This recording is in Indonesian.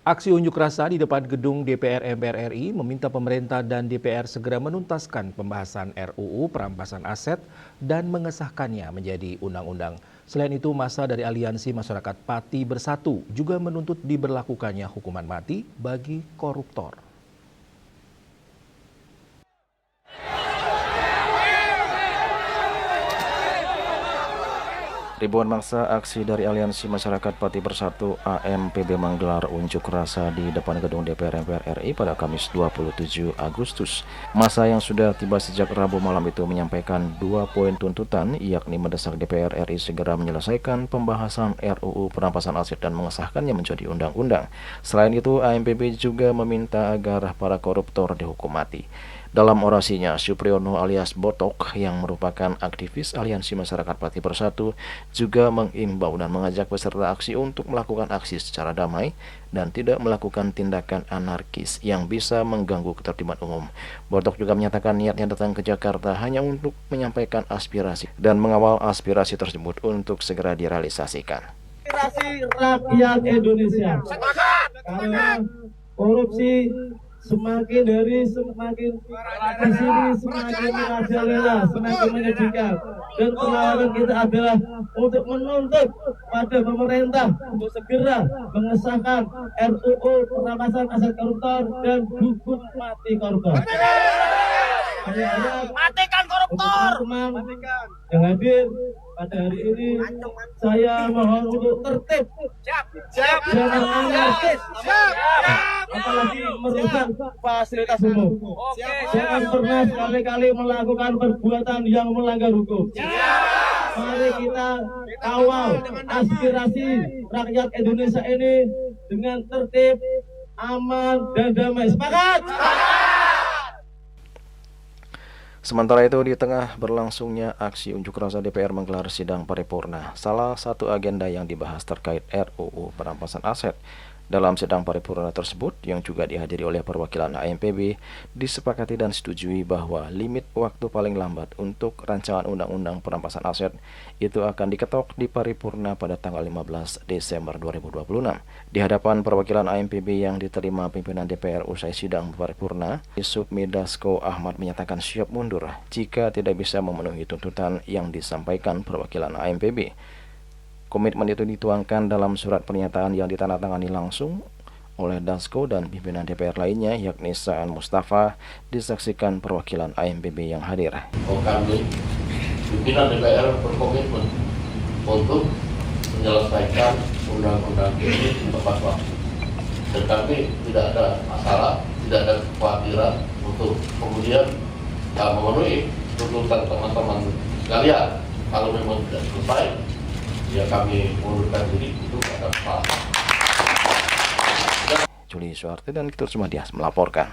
Aksi unjuk rasa di depan gedung DPR MPR RI meminta pemerintah dan DPR segera menuntaskan pembahasan RUU perampasan aset dan mengesahkannya menjadi undang-undang. Selain itu, massa dari Aliansi Masyarakat Pati Bersatu juga menuntut diberlakukannya hukuman mati bagi koruptor. Ribuan massa aksi dari Aliansi Masyarakat Pati Bersatu AMPB menggelar unjuk rasa di depan gedung DPR MPR RI pada Kamis 27 Agustus. Massa yang sudah tiba sejak Rabu malam itu menyampaikan 2 poin tuntutan, yakni mendesak DPR RI segera menyelesaikan pembahasan RUU perampasan aset dan mengesahkannya menjadi undang-undang. Selain itu, AMPB juga meminta agar para koruptor dihukum mati. Dalam orasinya, Supriyono alias Botok yang merupakan aktivis Aliansi Masyarakat Pati Bersatu juga mengimbau dan mengajak peserta aksi untuk melakukan aksi secara damai dan tidak melakukan tindakan anarkis yang bisa mengganggu ketertiban umum. Botok juga menyatakan niatnya datang ke Jakarta hanya untuk menyampaikan aspirasi dan mengawal aspirasi tersebut untuk segera direalisasikan. Aspirasi rakyat Indonesia. Karena korupsi semakin kesini semakin merajalela, semakin menyedihkan. Dan perlawanan kita adalah untuk menuntut pada pemerintah untuk segera mengesahkan RUU perampasan aset koruptor dan hukum mati koruptor. Matikan koruptor. Teman-teman yang hadir pada hari ini, saya mohon untuk tertib, jangan anarkis, apalagi merusak fasilitas umum. Jangan pernah sekali-kali melakukan perbuatan yang melanggar hukum. Mari kita kawal aspirasi rakyat Indonesia ini dengan tertib, aman, dan damai. Sepakat? Sementara itu, di tengah berlangsungnya aksi unjuk rasa, DPR menggelar sidang paripurna. Salah satu agenda yang dibahas terkait RUU perampasan aset. Dalam sidang paripurna tersebut, yang juga dihadiri oleh perwakilan AMPB, disepakati dan setujui bahwa limit waktu paling lambat untuk rancangan undang-undang perampasan aset itu akan diketok di paripurna pada tanggal 15 Desember 2026. Di hadapan perwakilan AMPB yang diterima pimpinan DPR usai sidang paripurna, Submi Dasko Ahmad menyatakan siap mundur jika tidak bisa memenuhi tuntutan yang disampaikan perwakilan AMPB. Komitmen itu dituangkan dalam surat pernyataan yang ditandatangani langsung oleh Dasko dan pimpinan DPR lainnya, yakni Saan Mustafa, disaksikan perwakilan AMPB yang hadir. Kami, pimpinan DPR berkomitmen untuk menyelesaikan undang-undang ini tepat waktu. Dan kami tidak ada masalah, tidak ada kekhawatiran untuk kemudian memenuhi tuntutan teman-teman sekalian. Kalau memang tidak selesai, ya kami mengundurkan diri, itu ada masalah. Juli Suharti dan Kitur Sumadias melaporkan.